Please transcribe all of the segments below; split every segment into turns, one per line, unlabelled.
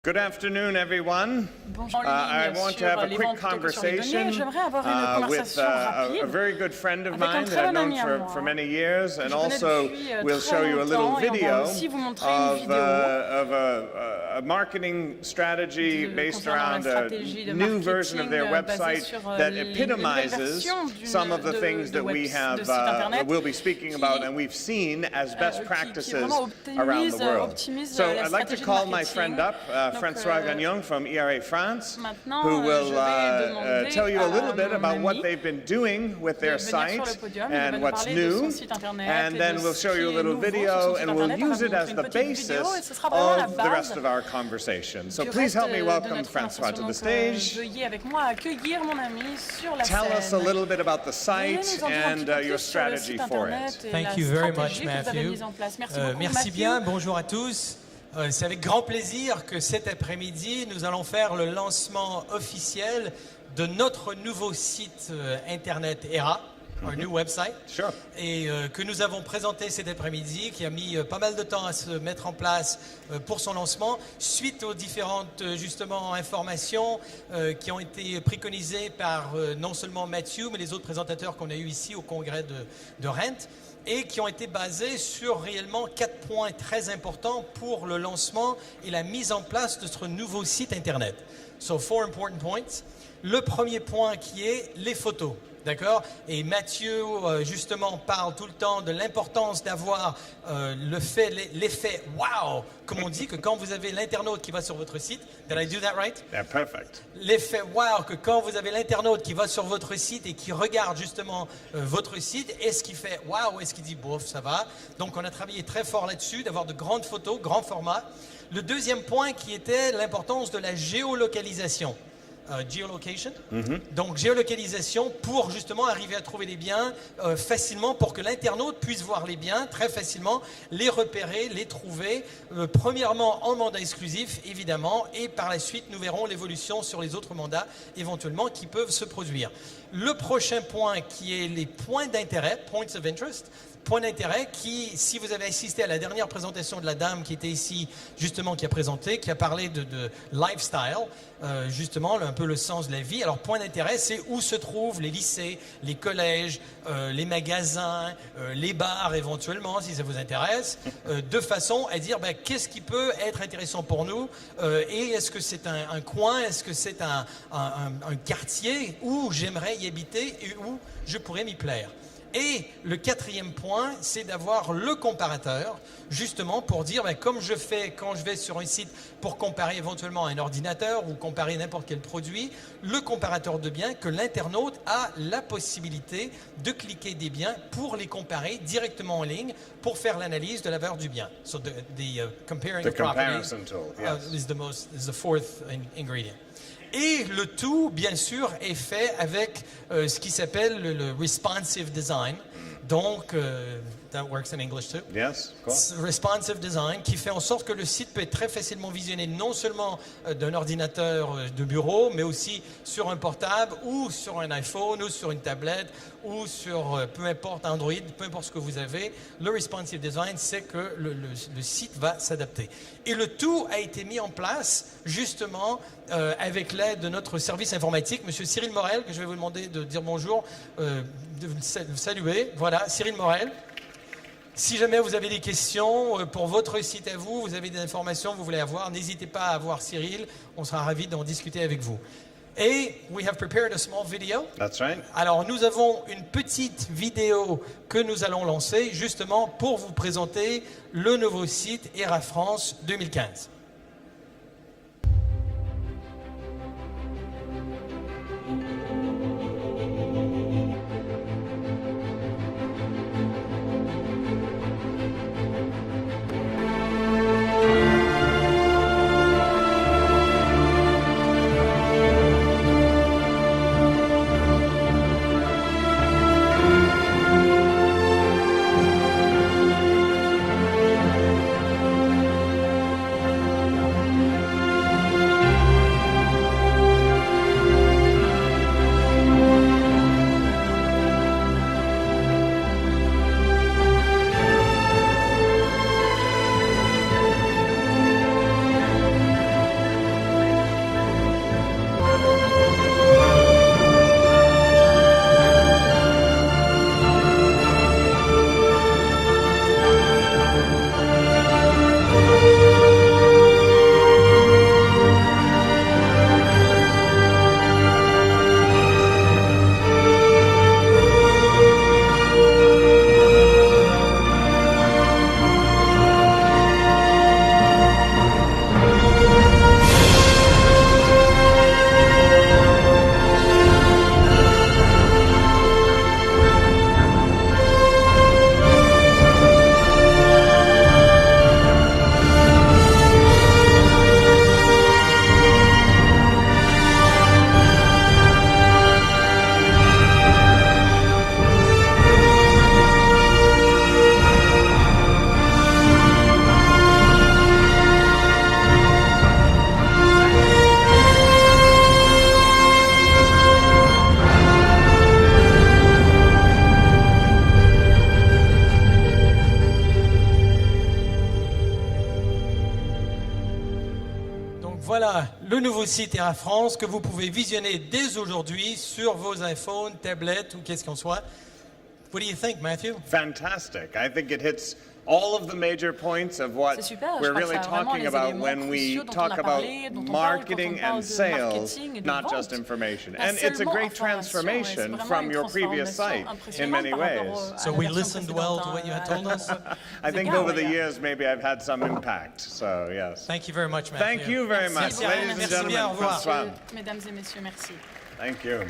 Good afternoon, everyone.
Bonjour,
I want to have a quick conversation with a very good friend of mine that I've known for many years, and also we'll show you a little video of a marketing strategy based around a new version of their website that epitomizes some of the things that we'll be speaking about and we've seen as best practices around the world. So I'd like to call my friend up, François Gagnon from ERA France, who will tell you a little bit about what they've been doing with their site and what's new, and then we'll show you a little video and we'll use it as the basis of the rest of our conversation. So please help me welcome François to the stage. Tell us a little bit about the site and your strategy for it.
Thank you very much, Matthew. Merci bien, bonjour à tous. C'est avec grand plaisir que cet après-midi, nous allons faire le lancement officiel de notre nouveau site internet ERA, un new website, et que nous avons présenté cet après-midi, qui a mis pas mal de temps à se mettre en place pour son lancement, suite aux différentes justement informations qui ont été préconisées par non seulement Matthew, mais les autres présentateurs qu'on a eu ici au congrès de Rent, et qui ont été basés sur réellement 4 points très importants pour le lancement et la mise en place de ce nouveau site internet. So 4 important points. Le premier point qui est les photos. D'accord? Et Mathieu, justement, parle tout le temps de l'importance d'avoir l'effet wow, comme on dit, que quand vous avez l'internaute qui va sur votre site, did I do that right?
Yeah, perfect.
L'effet wow, que quand vous avez l'internaute qui va sur votre site et qui regarde justement votre site, est-ce qu'il fait wow ou est-ce qu'il dit bof, ça va? Donc on a travaillé très fort là-dessus, d'avoir de grandes photos, grand format. Le deuxième point qui était l'importance de la géolocalisation. Geolocation. Donc géolocalisation pour justement arriver à trouver les biens facilement pour que l'internaute puisse voir les biens très facilement, les repérer, les trouver, premièrement en mandat exclusif évidemment, et par la suite nous verrons l'évolution sur les autres mandats éventuellement qui peuvent se produire. Le prochain point qui est les points d'intérêt, points of interest, point d'intérêt qui, si vous avez assisté à la dernière présentation de la dame qui était ici, justement, qui a présenté, qui a parlé de lifestyle, justement, un peu le sens de la vie. Alors, point d'intérêt, c'est où se trouvent les lycées, les collèges, les magasins, les bars éventuellement, si ça vous intéresse, de façon à dire qu'est-ce qui peut être intéressant pour nous et est-ce que c'est un coin, est-ce que c'est un quartier où j'aimerais y habiter et où je pourrais m'y plaire. Et le quatrième point, c'est d'avoir le comparateur, justement pour dire, comme je fais quand je vais sur un site pour comparer éventuellement un ordinateur ou comparer n'importe quel produit, le comparateur de biens, que l'internaute a la possibilité de cliquer des biens pour les comparer directement en ligne pour faire l'analyse de la valeur du bien. So the comparing
the
properties
comparison tool, yes.
is the fourth ingredient. Et le tout, bien sûr, est fait avec ce qui s'appelle le responsive design. Donc, that works in English too.
Yes, of course.
Responsive design, qui fait en sorte que le site peut être très facilement visionné non seulement d'un ordinateur de bureau, mais aussi sur un portable ou sur un iPhone ou sur une tablette ou sur peu importe Android, peu importe ce que vous avez. Le responsive design, c'est que le site va s'adapter. Et le tout a été mis en place justement avec l'aide de notre service informatique, Monsieur Cyril Morel, que je vais vous demander de dire bonjour, de vous saluer. Voilà, Cyril Morel. Si jamais vous avez des questions pour votre site à vous, vous avez des informations que vous voulez avoir, n'hésitez pas à voir Cyril, on sera ravis d'en discuter avec vous. Et we have prepared a small video.
That's right.
Alors nous avons une petite vidéo que nous allons lancer justement pour vous présenter le nouveau site ERA France 2015. Voilà le nouveau site Air France que vous pouvez visionner dès aujourd'hui sur vos iPhones, tablettes ou qu'est-ce qu'on soit. What do you think, Matthew?
Fantastic. I think it hits all of the major points of what we're really talking about when we talk about marketing and sales, not just information. And it's a great transformation from your previous site in many ways.
So we listened well to what you had told us?
I think over the years maybe I've had some impact, so yes.
Thank you very much, Matthew.
Thank you very much, ladies and gentlemen. François.
Mesdames et messieurs, merci.
Thank you.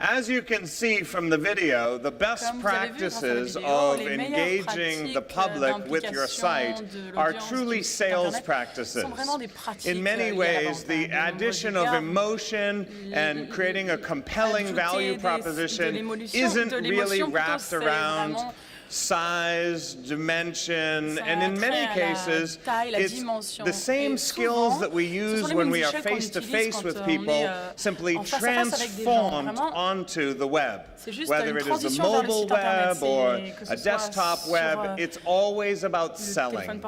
As you can see from the video, the best practices of engaging the public with your site are truly sales practices. In many ways, the addition of emotion and creating a compelling value proposition isn't really wrapped around size, dimension, and in many cases, it's the same skills that we use when we are face-to-face with people, simply transformed onto the web. Whether it is the mobile web or a desktop web, it's always about selling.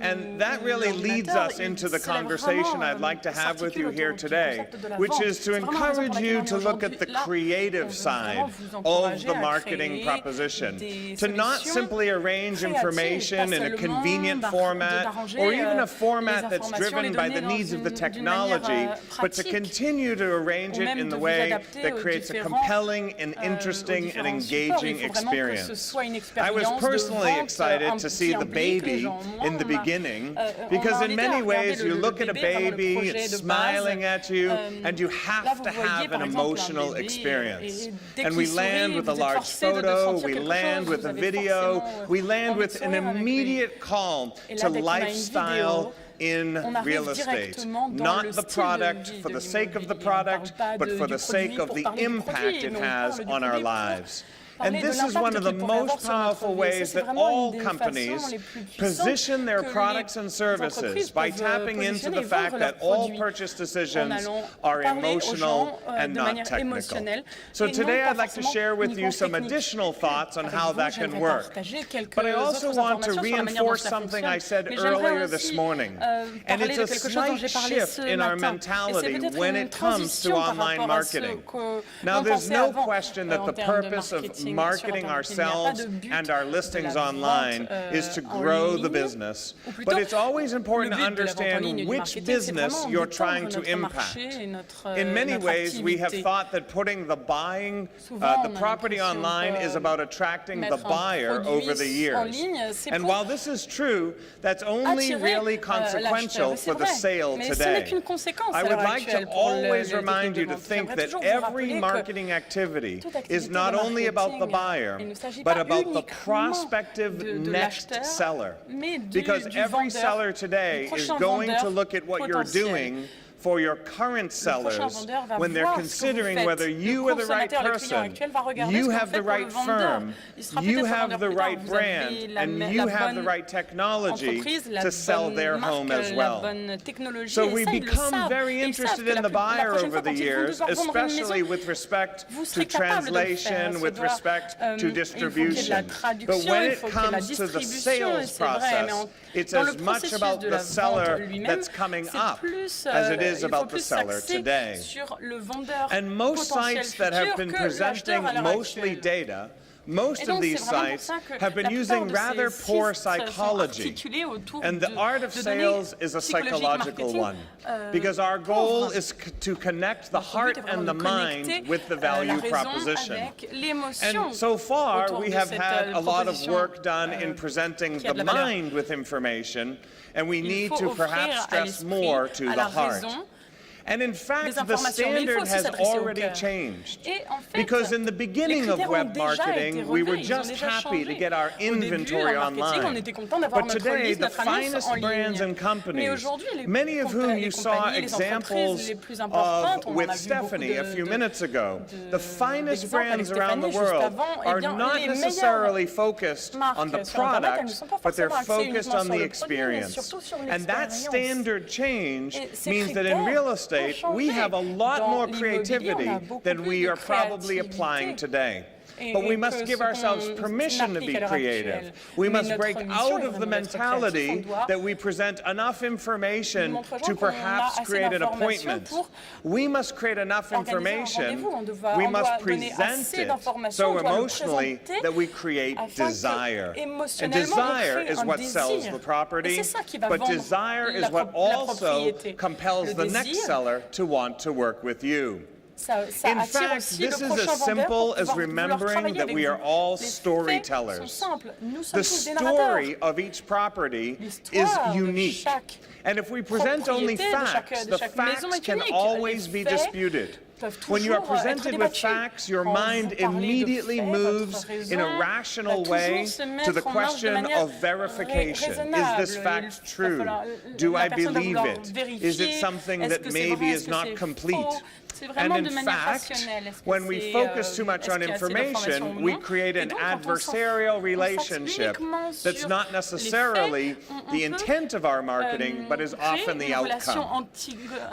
And that really leads us into the conversation I'd like to have with you here today, which is to encourage you to look at the creative side of the marketing proposition, to not simply arrange information in a convenient format or even a format that's driven by the needs of the technology, but to continue to arrange it in the way that creates a compelling and interesting and engaging experience. I was personally excited to see the baby in the beginning because in many ways you look at a baby, it's smiling at you, and you have to have an emotional experience. And we land with a large photo, we land with a video, we land with an immediate call to lifestyle in real estate. Not the product for the sake of the product, but for the sake of the impact it has on our lives. And this is one of the most powerful ways that all companies position their products and services, by tapping into the fact that all purchase decisions are emotional and not technical. So today I'd like to share with you some additional thoughts on how that can work. But I also want to reinforce something I said earlier this morning. And it's a slight shift in our mentality when it comes to online marketing. Now, there's no question that the purpose of marketing ourselves and our listings online is to grow the business. But it's always important to understand which business you're trying to impact. In many ways, we have thought that putting the property online is about attracting the buyer over the years. And while this is true, that's only really consequential for the sale today. I would like to always remind you to think that every marketing activity is not only about the buyer, but about the prospective next seller. Because every seller today is going to look at what you're doing for your current sellers when they're considering whether you are the right person, you have the right firm, you have the right brand, and you have the right technology to sell their home as well. So we become very interested in the buyer over the years, especially with respect to translation, with respect to distribution. But when it comes to the sales process, it's as much about the seller that's coming up as it is about the seller today. And most sites that have been presenting mostly data, most of these sites have been using rather poor psychology. And the art of sales is a psychological one, because our goal is to connect the heart and the mind with the value proposition. And so far, we have had a lot of work done in presenting the mind with information, and we need to perhaps stress more to the heart. And in fact, the standard has already changed. Because in the beginning of web marketing, we were just happy to get our inventory online. But today, the finest brands and companies, many of whom you saw examples of with Stephanie a few minutes ago, the finest brands around the world are not necessarily focused on the product, but they're focused on the experience. And that standard change means that in real estate, we have a lot more creativity than we are probably applying today. but we must give ourselves permission to be creative. We must break out of the mentality that we present enough information to perhaps create an appointment. We must create enough information, we must present it so emotionally that we create desire. And desire is what sells the property, but desire is what also compels the next seller to want to work with you. In fact, this is as simple as remembering that we are all storytellers. The story of each property is unique. And if we present only facts, the facts can always be disputed. When you are presented with facts, your mind immediately moves in a rational way to the question of verification. Is this fact true? Do I believe it? Is it something that maybe is not complete? And in fact, when we focus too much on information, we create an adversarial relationship that's not necessarily the intent of our marketing, but is often the outcome.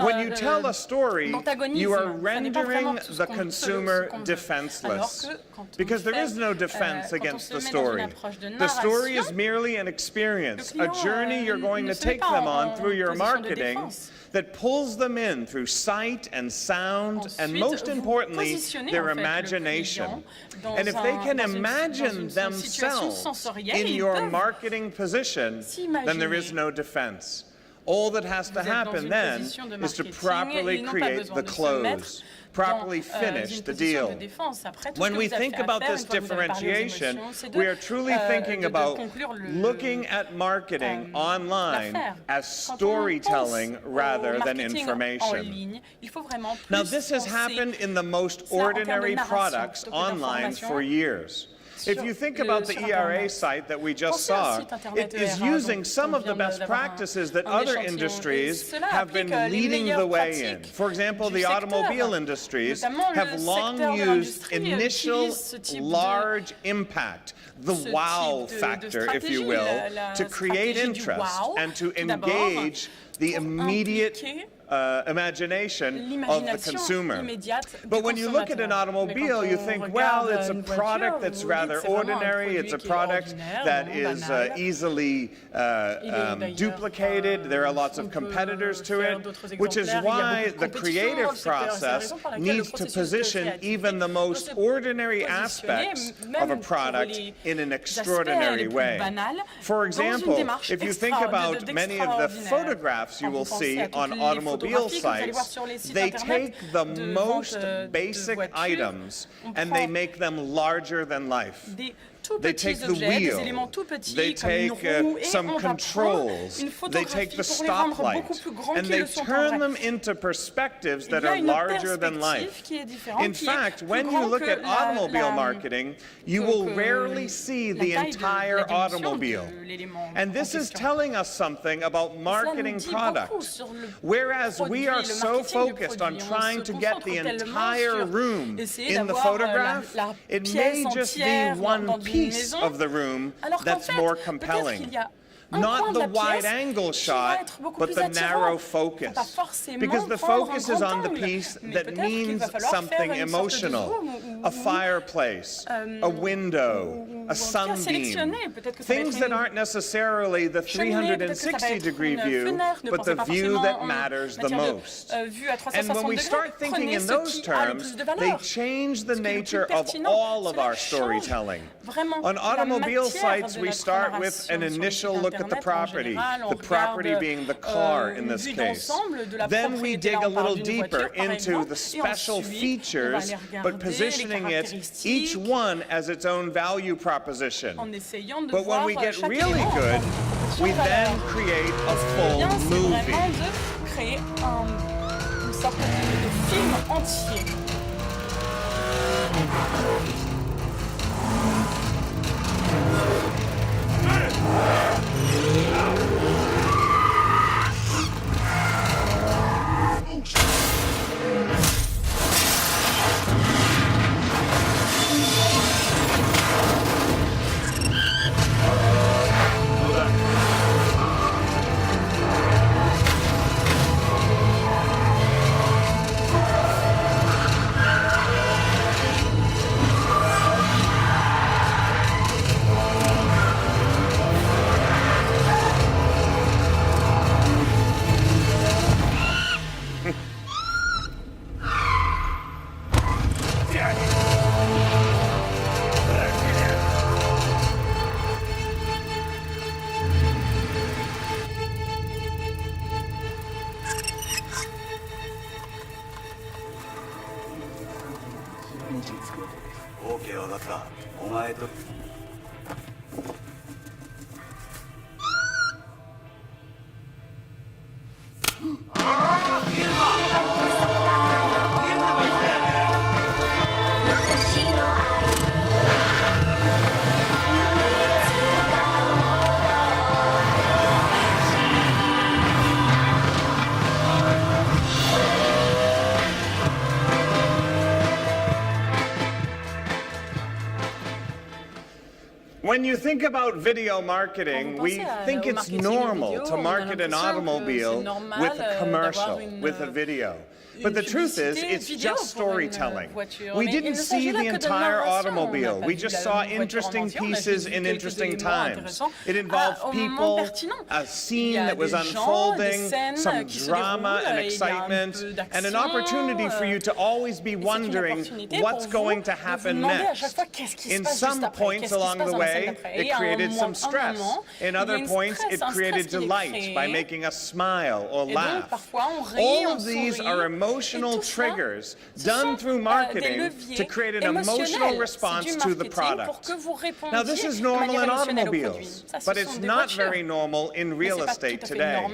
When you tell a story, you are rendering the consumer defenseless, because there is no defense against the story. The story is merely an experience, a journey you're going to take them on through your marketing that pulls them in through sight and sound, and most importantly, their imagination. And if they can imagine themselves in your marketing position, then there is no defense. All that has to happen then is to properly create the close, properly finish the deal. When we think about this differentiation, we are truly thinking about looking at marketing online as storytelling rather than information. Now, this has happened in the most ordinary products online for years. If you think about the ERA site that we just saw, it is using some of the best practices that other industries have been leading the way in. For example, the automobile industries have long used initial large impact, the wow factor, if you will, to create interest and to engage the immediate imagination of the consumer. But when you look at an automobile, you think, well, it's a product that's rather ordinary, it's a product that is easily duplicated, there are lots of competitors to it, which is why the creative process needs to position even the most ordinary aspects of a product in an extraordinary way. For example, if you think about many of the photographs you will see on automobile sites, they take the most basic items and they make them larger than life. They take the wheel, they take some controls, they take the stoplight, and they turn them into perspectives that are larger than life. In fact, when you look at automobile marketing, you will rarely see the entire automobile. And this is telling us something about marketing products. Whereas we are so focused on trying to get the entire room in the photograph, it may just be one piece of the room that's more compelling. Not the wide-angle shot, but the narrow focus. Because the focus is on the piece that means something emotional. A fireplace, a window, a sunbeam. Things that aren't necessarily the 360-degree view, but the view that matters the most. And when we start thinking in those terms, they change the nature of all of our storytelling. On automobile sites, we start with an initial look at the property being the car in this case. Then we dig a little deeper into the special features, but positioning it, each one as its own value proposition. But when we get really good, we then create a full movie.
ったお前と
When you think about video marketing, we think it's normal to market an automobile with a commercial, with a video. But the truth is, it's just storytelling. We didn't see the entire automobile. We just saw interesting pieces in interesting times. It involved people, a scene that was unfolding, some drama and excitement, and an opportunity for you to always be wondering what's going to happen next. In some points along the way, it created some stress. In other points, it created delight by making us smile or laugh. All of these are emotional triggers done through marketing to create an emotional response to the product. Now, this is normal in automobiles, but it's not very normal in real estate today.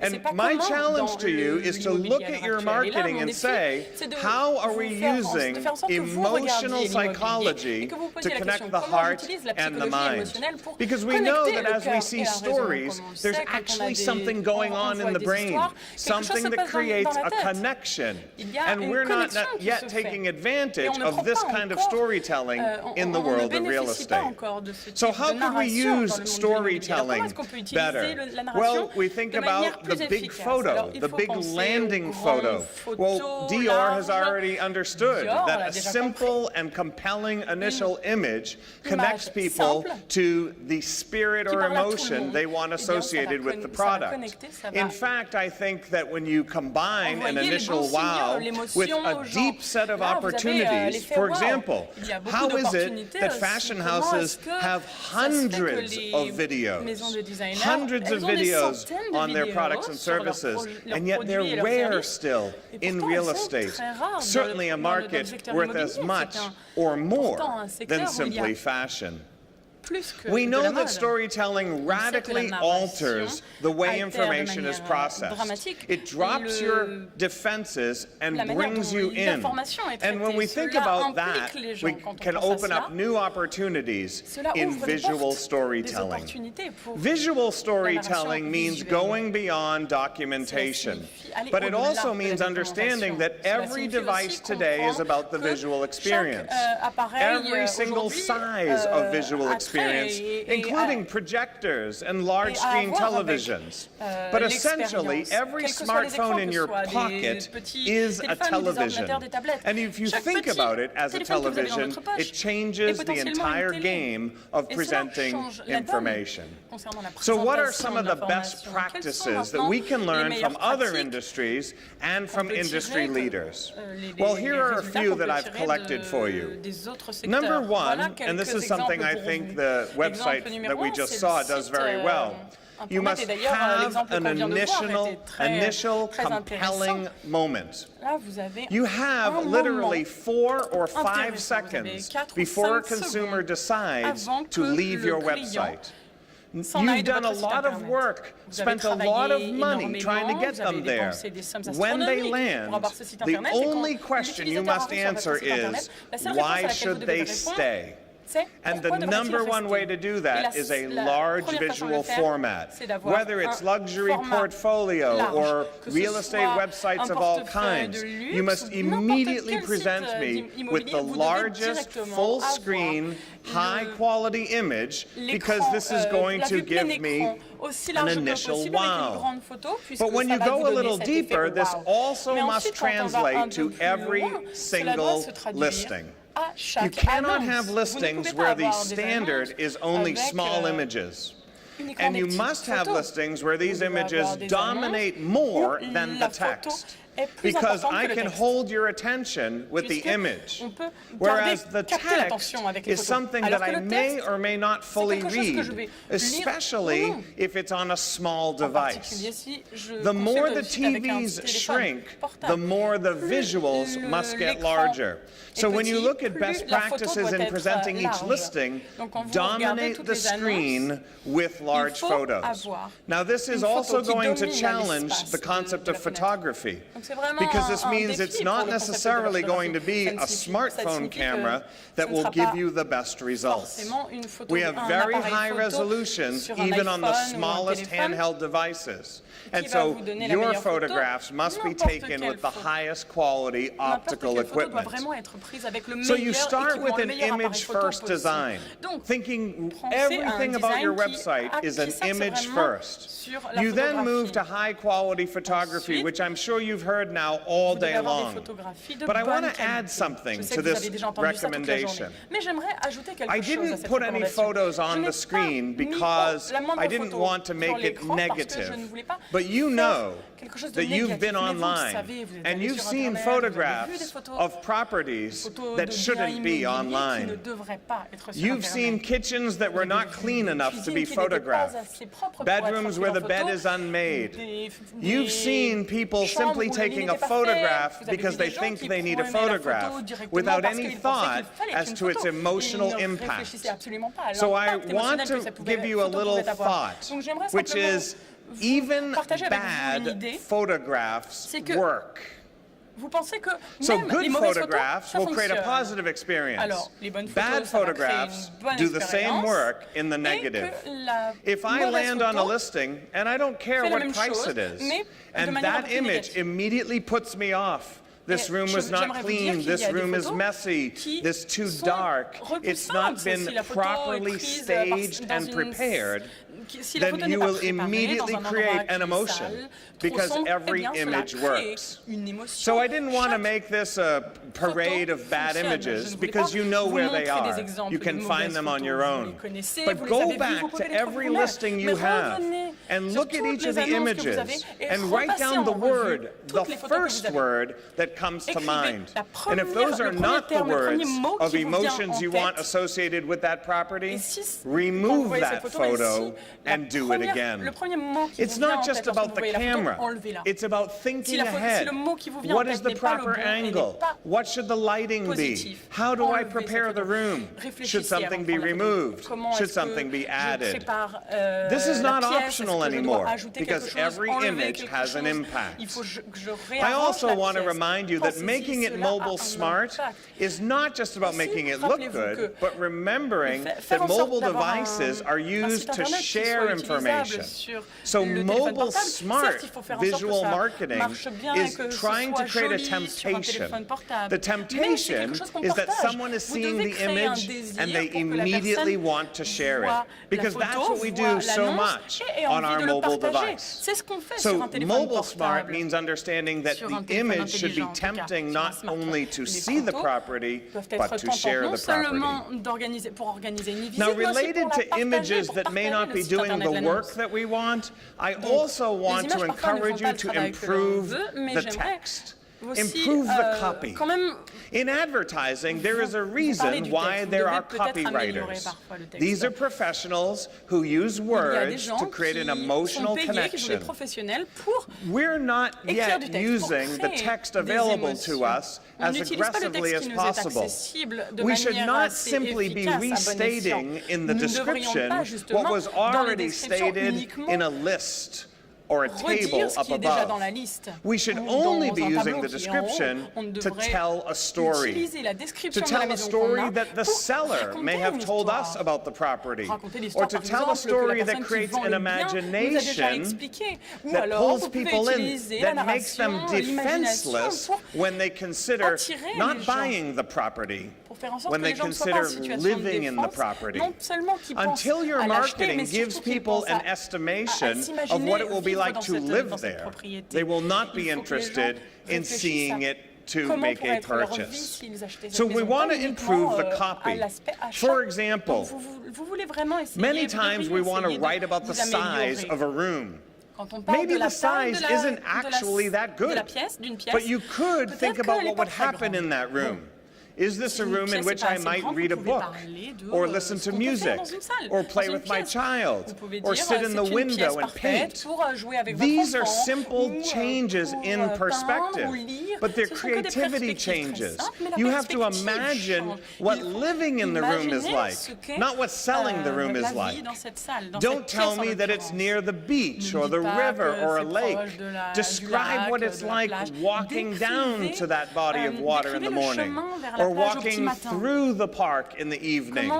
And my challenge to you is to look at your marketing and say, how are we using emotional psychology to connect the heart and the mind? Because we know that as we see stories, there's actually something going on in the brain, something that creates a connection. And we're not yet taking advantage of this kind of storytelling in the world of real estate. So how could we use storytelling better? Well, we think about the big photo, the big landing photo. Well, Dior has already understood that a simple and compelling initial image connects people to the spirit or emotion they want associated with the product. In fact, I think that when you combine an initial wow with a deep set of opportunities, for example, how is it that fashion houses have hundreds of videos, hundreds of videos on their products and services, and yet they're rare still in real estate? Certainly a market worth as much or more than simply fashion. We know that storytelling radically alters the way information is processed. It drops your defenses and brings you in. And when we think about that, we can open up new opportunities in visual storytelling. Visual storytelling means going beyond documentation, but it also means understanding that every device today is about the visual experience. Every single size of visual experience, including projectors and large-screen televisions. But essentially, every smartphone in your pocket is a television. And if you think about it as a television, it changes the entire game of presenting information. So what are some of the best practices that we can learn from other industries and from industry leaders? Well, here are a few that I've collected for you. Number one, and this is something I think the website that we just saw does very well. You must have an initial compelling moment. You have literally 4 or 5 seconds before a consumer decides to leave your website. You've done a lot of work, spent a lot of money trying to get them there. When they land, the only question you must answer is, why should they stay? And the number one way to do that is a large visual format. Whether it's luxury portfolio or real estate websites of all kinds, you must immediately present me with the largest full-screen, high-quality image, because this is going to give me an initial wow. But when you go a little deeper, this also must translate to every single listing. You cannot have listings where the standard is only small images. And you must have listings where these images dominate more than the text. est plus importante que le texte. Hold your attention with the image, whereas the text is something that I may or may not fully read, especially if it's on a small device. The more the TVs shrink, the more the visuals must get larger. So when you look at best practices in presenting each listing, dominate the screen with large photos. Now this is also going to challenge the concept of photography, because this means it's not necessarily going to be a smartphone camera that will give you the best results. We have very high resolutions even on the smallest handheld devices. And so your photographs must be taken with the highest quality optical equipment. So you start with an image-first design, thinking everything about your website is an image first. You then move to high-quality photography, which I'm sure you've heard now all day long. But I want to add something to this recommendation. I didn't put any photos on the screen because I didn't want to make it negative. But you know that you've been online and you've seen photographs of properties that shouldn't be online. You've seen kitchens that were not clean enough to be photographed, bedrooms where the bed is unmade. You've seen people simply taking a photograph because they think they need a photograph without any thought as to its emotional impact. So I want to give you a little thought, which is even bad photographs work. So good photographs will create a positive experience. Bad photographs do the same work in the negative. If I land on a listing and I don't care what price it is, and that image immediately puts me off, this room was not clean, this room is messy, this too dark, it's not been properly staged and prepared, then you will immediately create an emotion, because every image works. So I didn't want to make this a parade of bad images, because you know where they are. You can find them on your own. But go back to every listing you have and look at each of the images and write down the word, the first word that comes to mind. And if those are not the words of emotions you want associated with that property, remove that photo and do it again. It's not just about the camera. It's about thinking ahead. What is the proper angle? What should the lighting be? How do I prepare the room? Should something be removed? Should something be added? This is not optional anymore, because every image has an impact. I also want to remind you that making it mobile smart is not just about making it look good, but remembering that mobile devices are used to share information. So mobile smart visual marketing is trying to create a temptation. The temptation is that someone is seeing the image and they immediately want to share it, because that's what we do so much on our mobile device. So mobile smart means understanding that the image should be tempting not only to see the property, but to share the property. Now, related to images that may not be doing the work that we want, I also want to encourage you to improve the text. Improve the copy. In advertising, there is a reason why there are copywriters. These are professionals who use words to create an emotional connection. We're not yet using the text available to us as aggressively as possible. We should not simply be restating in the description what was already stated in a list or a table up above. We should only be using the description to tell a story. To tell a story that the seller may have told us about the property. Or to tell a story that creates an imagination that pulls people in, that makes them defenseless when they consider not buying the property, when they consider living in the property. Until your marketing gives people an estimation of what it will be like to live there, they will not be interested in seeing it to make a purchase. So we want to improve the copy. For example, many times we want to write about the size of a room.
Quand on parle
maybe
de la
the
taille
size isn't actually that good,
d'une pièce,
but you could think
peut-être
about
qu'elle est
what
pas
would
très
happen
grande.
in that room. Is this a room in which I might read a book, or listen to music, or play with my child, or sit in the window and paint? These are simple changes in perspective, but they're creativity changes. You have to imagine what living in the room is like, not what selling the room is like. Don't tell me that it's near the beach or the river or a lake. Describe what it's like walking down to that body of water in the morning, or walking through the park in the evening.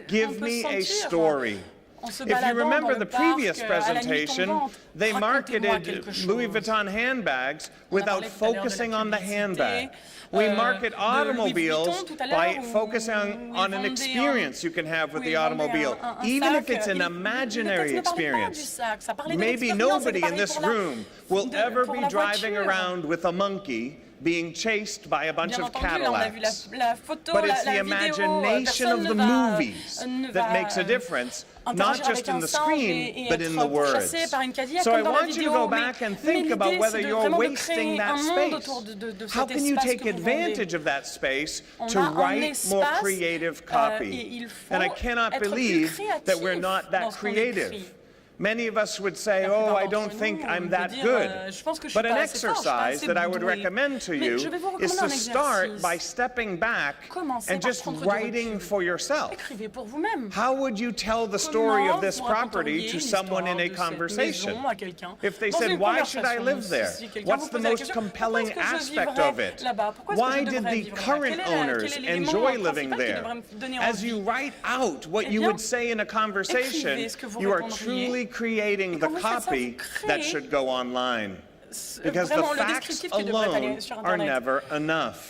Give me a story. If you remember the previous presentation, they marketed Louis Vuitton handbags without focusing on the handbag. We market automobiles by focusing on an experience you can have with the automobile, even if it's an imaginary experience. Maybe nobody in this room will ever be driving around with a monkey being chased by a bunch of Cadillacs. But it's the imagination of the movies that makes a difference, not just in the screen, but in the words. So I want you to go back and think about whether you're wasting that space. How can you take advantage of that space to write more creative copy? And I cannot believe that we're not that creative. Many of us would say, oh, I don't think I'm that good. But an exercise that I would recommend to you is to start by stepping back and just writing for yourself. How would you tell the story of this property to someone in a conversation? If they said, why should I live there? What's the most compelling aspect of it? Why did the current owners enjoy living there? As you write out what you would say in a conversation, you are truly creating the copy that should go online. Because the facts alone are never enough.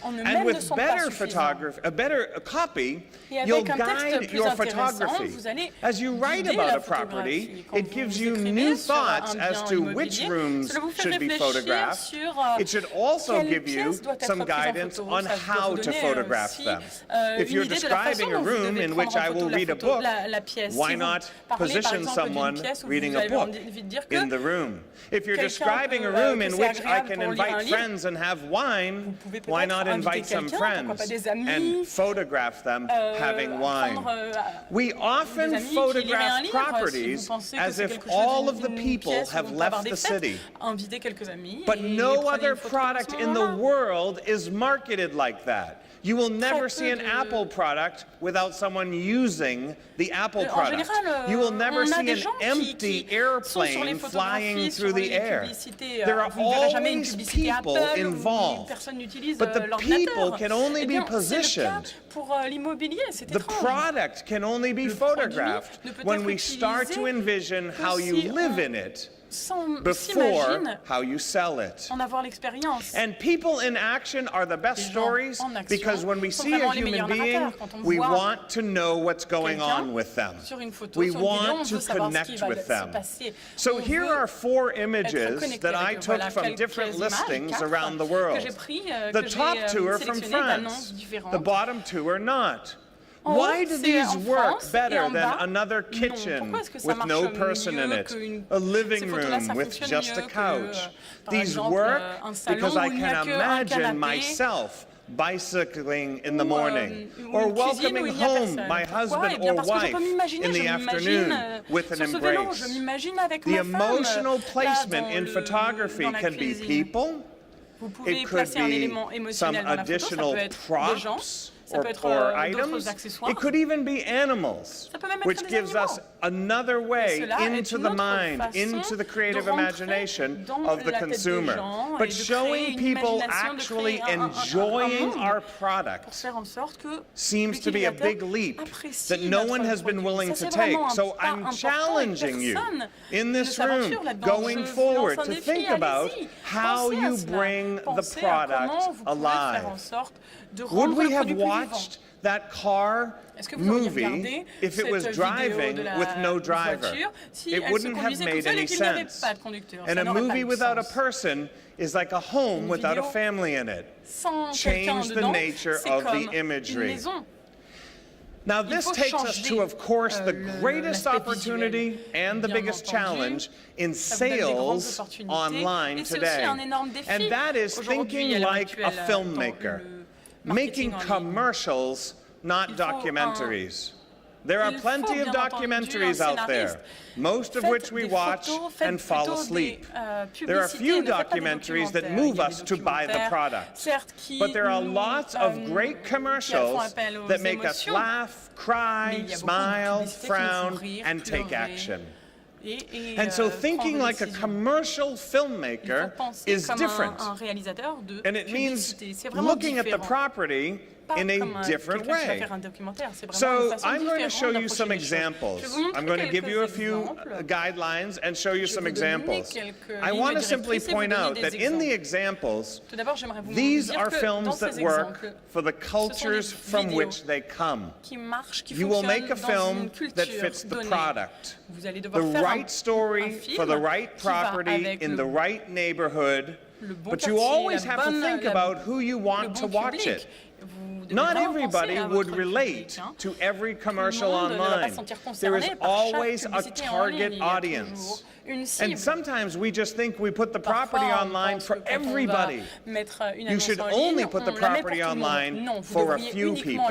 And with better photography, a better copy, you'll guide your photography. As you write about a property, it gives you new thoughts as to which rooms should be photographed. It should also give you some guidance on how to photograph them. If you're describing a room in which I will read a book, why not position someone reading a book in the room? If you're describing a room in which I can invite friends and have wine, why not invite some friends and photograph them having wine? We often photograph properties as if all of the people have left the city. But no other product in the world is marketed like that. You will never see an Apple product without someone using the Apple product. You will never see an empty airplane flying through the air. There are always people involved, but the people can only be positioned. The product can only be photographed when we start to envision how you live in it before how you sell it. And people in action are the best stories because when we see a human being, we want to know what's going on with them. We want to connect with them. So here are 4 images that I took from different listings around the world. The top 2 are from France. The bottom 2 are not. Why do these work better than another kitchen with no person in it, a living room with just a couch? These work because I can imagine myself bicycling in the morning, or welcoming home my husband or wife in the afternoon with an embrace. The emotional placement in photography can be people, it could be some additional props, or items. It could even be animals, which gives us another way into the mind, into the creative imagination of the consumer. But showing people actually enjoying our product seems to be a big leap that no one has been willing to take. So I'm challenging you in this room going forward to think about how you bring the product alive. Would we have watched that car movie if it was driving with no driver? It wouldn't have made any sense. And a movie without a person is like a home without a family in it. Change the nature of the imagery. Now, this takes us to, of course, the greatest opportunity and the biggest challenge in sales online today. And that is thinking like a filmmaker, making commercials, not documentaries. There are plenty of documentaries out there, most of which we watch and fall asleep. There are few documentaries that move us to buy the product. But there are lots of great commercials that make us laugh, cry, smile, frown, and take action. And so thinking like a commercial filmmaker is different. And it means looking at the property in a different way. So I'm going to show you some examples. I'm going to give you a few guidelines and show you some examples. I want to simply point out that in the examples, these are films that work for the cultures from which they come. You will make a film that fits the product, the right story for the right property in the right neighborhood, but you always have to think about who you want to watch it. Not everybody would relate to every commercial online. There is always a target audience. And sometimes we just think we put the property online for everybody. You should only put the property online for a few people.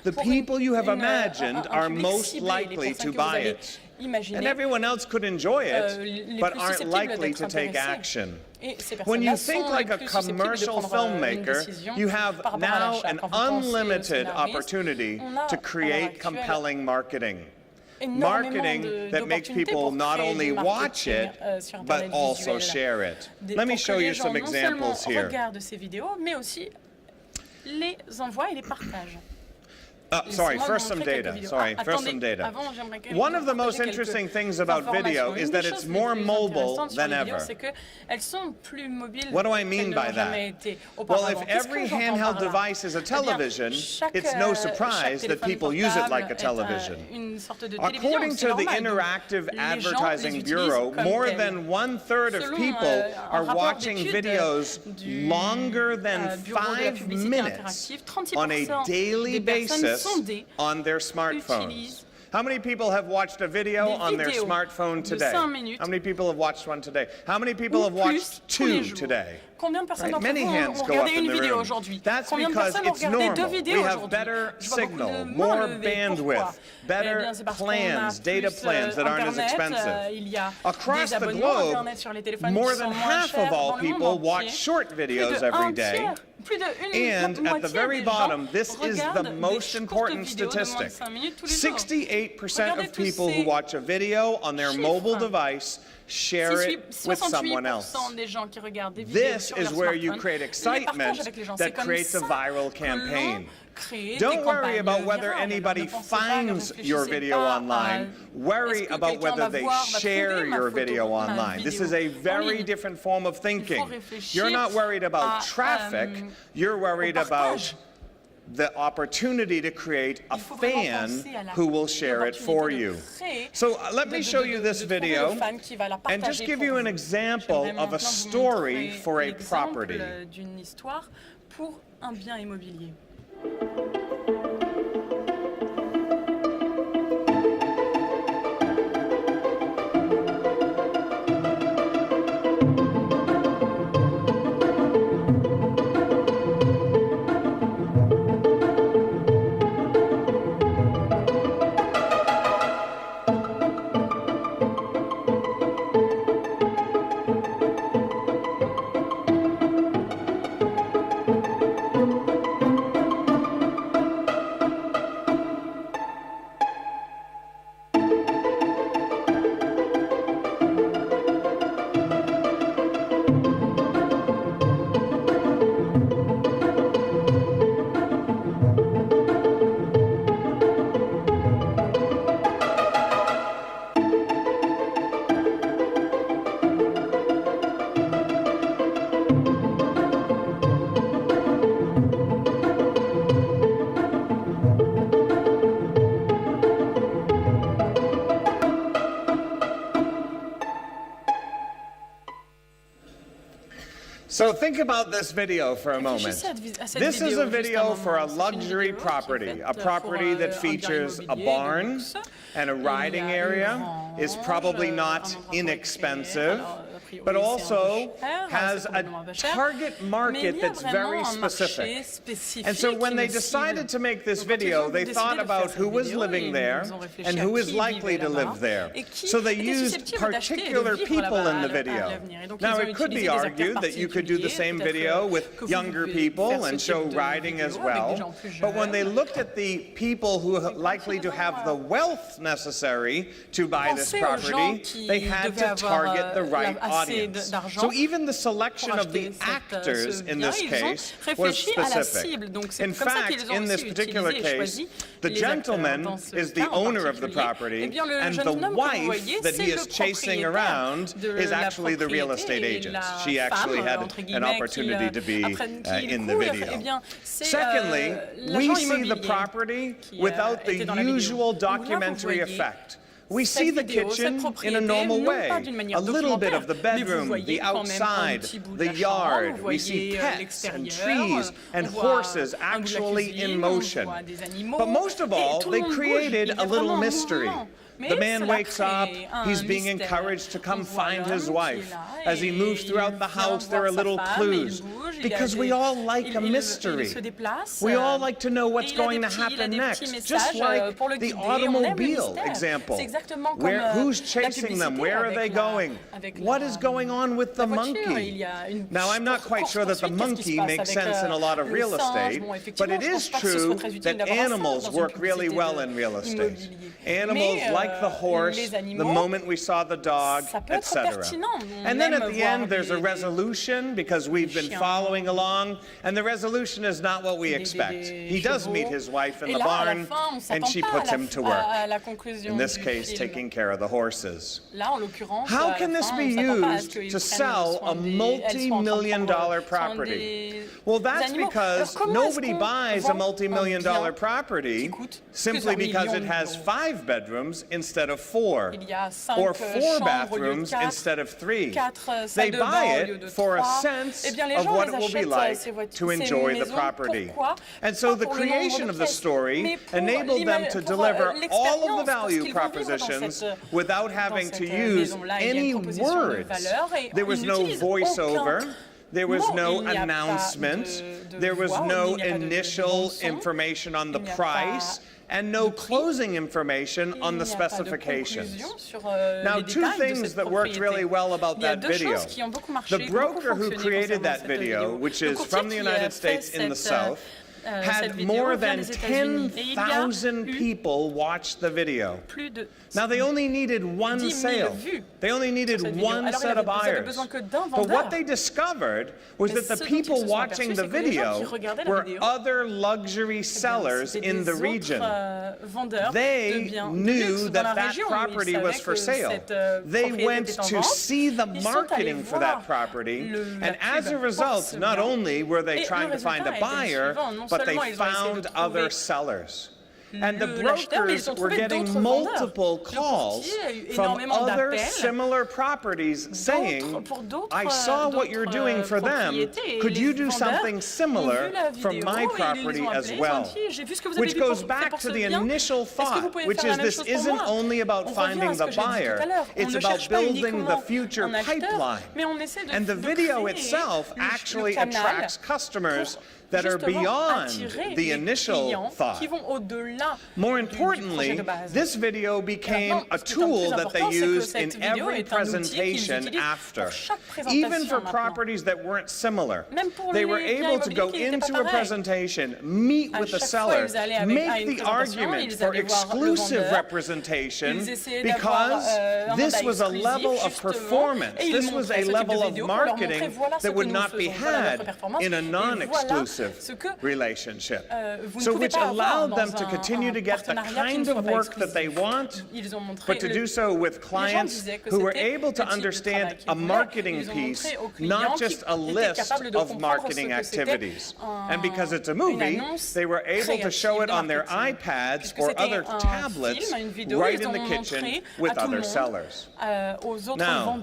The people you have imagined are most likely to buy it. And everyone else could enjoy it, but aren't likely to take action. When you think like a commercial filmmaker, you have now an unlimited opportunity to create compelling marketing. Marketing that makes people not only watch it, but also share it. Let me show you some examples here. First some data. One of the most interesting things about video is that it's more mobile than ever. What do I mean by that? Well, if every handheld device is a television, it's no surprise that people use it like a television. According to the Interactive Advertising Bureau, more than 1/3 of people are watching videos longer than 5 minutes on a daily basis on their smartphones. How many people have watched a video on their smartphone today? How many people have watched one today? How many people have watched two today? Right? Many hands go up in the room. That's because it's normal. We have better signal, more bandwidth, better plans, data plans that aren't as expensive. Across the globe, more than half of all people watch short videos every day. And at the very bottom, this is the most important statistic. 68% of people who watch a video on their mobile device share it with someone else. This is where you create excitement that creates a viral campaign. Don't worry about whether anybody finds your video online. Worry about whether they share your video online. This is a very different form of thinking. You're not worried about traffic. You're worried about the opportunity to create a fan who will share it for you. So let me show you this video and just give you an example of a story for a property. So think about this video for a moment. This is a video for a luxury property, a property that features a barn and a riding area, is probably not inexpensive, but also has a target market that's very specific. And so when they decided to make this video, they thought about who was living there and who is likely to live there. So they used particular people in the video. Now, it could be argued that you could do the same video with younger people and show riding as well. But when they looked at the people who are likely to have the wealth necessary to buy this property, they had to target the right audience. So even the selection of the actors in this case was specific. In fact, in this particular case, the gentleman is the owner of the property, and the wife that he is chasing around is actually the real estate agent. She actually had an opportunity to be in the video. Secondly, we see the property without the usual documentary effect. We see the kitchen in a normal way, a little bit of the bedroom, the outside, the yard. We see pets and trees and horses actually in motion. But most of all, they created a little mystery. The man wakes up, he's being encouraged to come find his wife. As he moves throughout the house, there are little clues. Because we all like a mystery. We all like to know what's going to happen next. Just like the automobile example. Who's chasing them? Where are they going? What is going on with the monkey? Now, I'm not quite sure that the monkey makes sense in a lot of real estate, but it is true that animals work really well in real estate. Animals like the horse, the moment we saw the dog, etc. And then at the end, there's a resolution because we've been following along, and the resolution is not what we expect. He does meet his wife in the barn, and she puts him to work. In this case, taking care of the horses. How can this be used to sell a multi-million-dollar property? Well, that's because nobody buys a multi-million-dollar property simply because it has 5 bedrooms instead of 4, or 4 bathrooms instead of 3. They buy it for a sense of what it will be like to enjoy the property. And so the creation of the story enabled them to deliver all of the value propositions without having to use any words. There was no voiceover. There was no announcement. There was no initial information on the price, and no closing information on the specifications. Now, 2 things that worked really well about that video. The broker who created that video, which is from the United States in the South, had more than 10,000 people watch the video. Now, they only needed 1 sale. They only needed 1 set of buyers. But what they discovered was that the people watching the video were other luxury sellers in the region. They knew that that property was for sale. They went to see the marketing for that property, and as a result, not only were they trying to find a buyer, but they found other sellers. And the brokers were getting multiple calls from other similar proproperties saying, I saw what you're doing for them. Could you do something similar for my property as well? Which goes back to the initial thought, which is this isn't only about finding the buyer, it's about building the future pipeline. And the video itself actually attracts customers that are beyond the initial thought. More importantly, this video became a tool that they used in every presentation after. Even for properties that weren't similar, they were able to go into a presentation, meet with the seller, make the argument for exclusive representation, because this was a level of performance, this was a level of marketing that would not be had in a non-exclusive exclusive relationship.
Vous ne
So
pouvez
which
pas avoir
allowed them
dans
to continue to get the
partenariat qui ne
kind
soit
of
pas
work that they
exclusif.
want,
Ils ont montré
but to do so with clients who were able to understand a marketing piece, not just a list of marketing activities. And because it's a movie, they were able to show it on their iPads or other tablets right in the kitchen with other sellers. Now,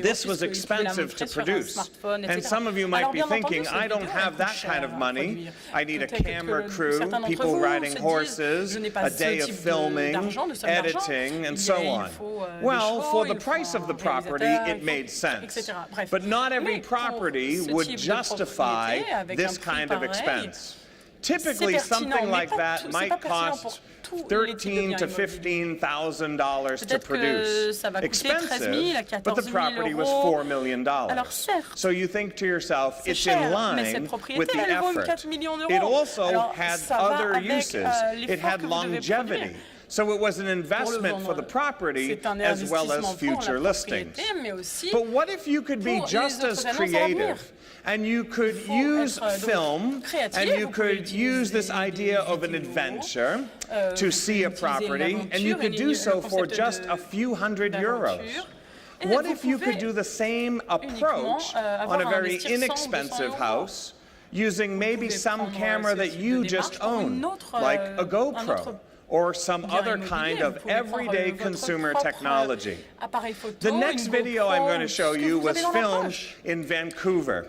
this was expensive to produce, and some of you might be thinking, I don't have that kind of money. I need a camera crew, people riding horses, a day of filming, editing, and so on. Well, for the price of the property, it made sense. But not every property would justify this kind of expense. Typically, something like that might cost $13,000 to $15,000 to produce. Expensive, but the property was $4 million. So you think to yourself, it's in line with the effort. It also had other uses. It had longevity. So it was an investment for the property as well as future listings. But what if you could be just as creative? And you could use film, and you could use this idea of an adventure to see a property, and you could do so for just a few €100. What if you could do the same approach on a very inexpensive house, using maybe some camera that you just own, like a GoPro? Or some other kind of everyday consumer technology. The next video I'm going to show you was filmed in Vancouver.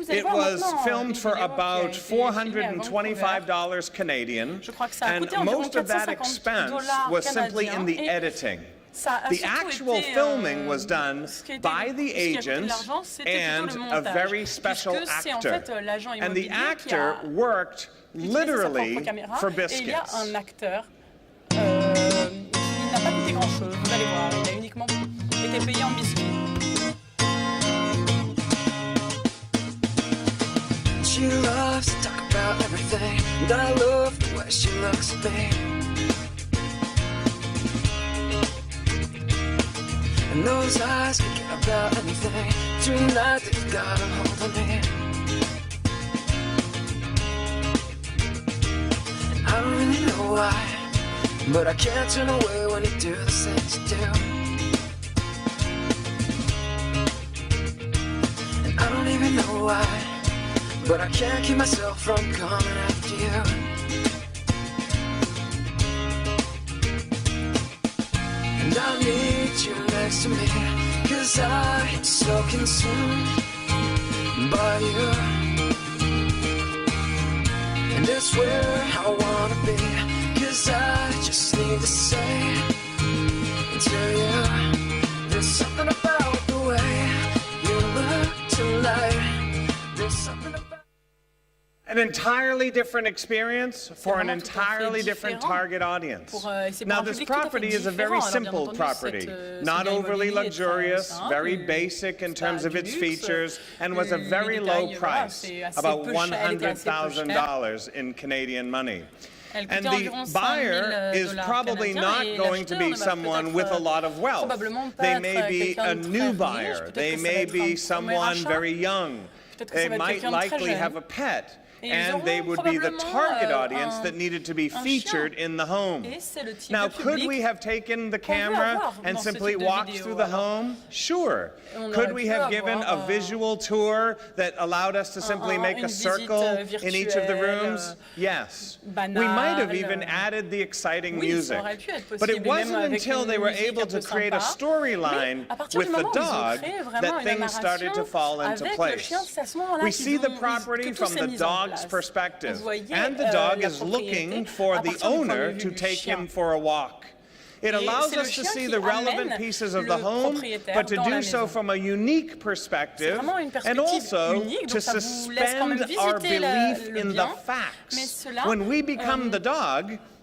It was filmed for about $425 Canadian, and most of that expense was simply in the editing. The actual filming was done by the agent and a very special actor. And the actor worked literally for biscuits.
Qui n'a pas coûté grand-chose, vous allez voir, il a uniquement été payé en biscuits.
She loves to talk about everything, and I love the way she looks at me. And those eyes forget about anything, tonight they've got a hold on me. And I don't really know why, but I can't turn away when you do the things you do. And I don't even know why, but I can't keep myself from coming after you. And I need you next to me, 'cause I'm so consumed by you. And it's where I wanna be, 'cause I just need to say to you, there's something about the way you look tonight. There's something about
an entirely different experience for an entirely different target audience. Now, this property is a very simple property, not overly luxurious, very basic in terms of its features, and was a very low price, about $100,000 in Canadian money. And the buyer is probably not going to be someone with a lot of wealth. They may be a new buyer. They may be someone very young. They might likely have a pet. And they would be the target audience that needed to be featured in the home. Now, could we have taken the camera and simply walked through the home? Sure. Could we have given a visual tour that allowed us to simply make a circle in each of the rooms? Yes. We might have even added the exciting music. But it wasn't until they were able to create a storyline with the dog that things started to fall into place. We see the property from the dog's perspective, and the dog is looking for the owner to take him for a walk. It allows us to see the relevant pieces of the home, but to do so from a unique perspective, and also to suspend our belief in the facts. When we become the dog,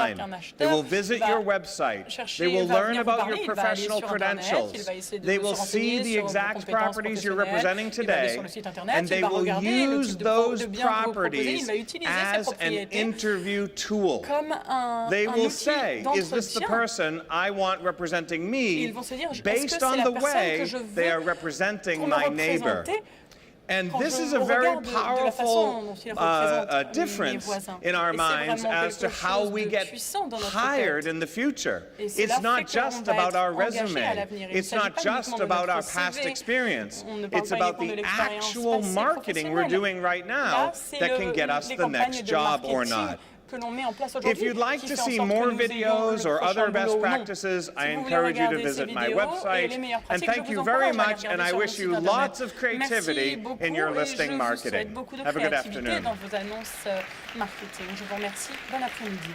online. They will visit your website. They will learn about your professional credentials. They will see the exact properties you're representing today, and they will use those properties as an interview tool. They will say, is this the person I want representing me, based on the way they are representing my neighbor. And
quand
this
je
is a
le
very
regarde de la façon
powerful
dont il représente mes
difference
voisins.
in our
Et c'est
minds
vraiment
as to
quelque
how
chose
we
de
get
puissant dans notre
hired
tête.
in the future.
Et cela
It's
fait
not
qu'on
just
va
about
être
our
engagé à
resume.
l'avenir. Il ne
It's
s'agit
not
pas
just
uniquement de
about
notre
our past
CV.
experience.
On ne parle
It's
pas
about
uniquement de
the
l'expérience
actual
passée
marketing we're
professionnelle.
doing right
Là,
now
c'est
that can get us
les
the
campagnes
next
de
job or
marketing
not.
que l'on met en place
If
aujourd'hui,
you'd like
qui
to
fait en
see
sorte que
more
nous ayons
videos
le
or
prochain
other best
boulot ou non.
practices, I
Si vous voulez
encourage you to
regarder ces
visit my
vidéos et
website.
les meilleures
And
pratiques,
thank
je
you
vous
very
encourage à
much,
regarder
and I
sur mon
wish
site
you
internet.
lots of creativity
Merci beaucoup
in your
et
listing
je vous
marketing.
souhaite beaucoup de
Have a good
créativité
afternoon.
dans vos annonces marketing. Je vous remercie. Bon après-midi.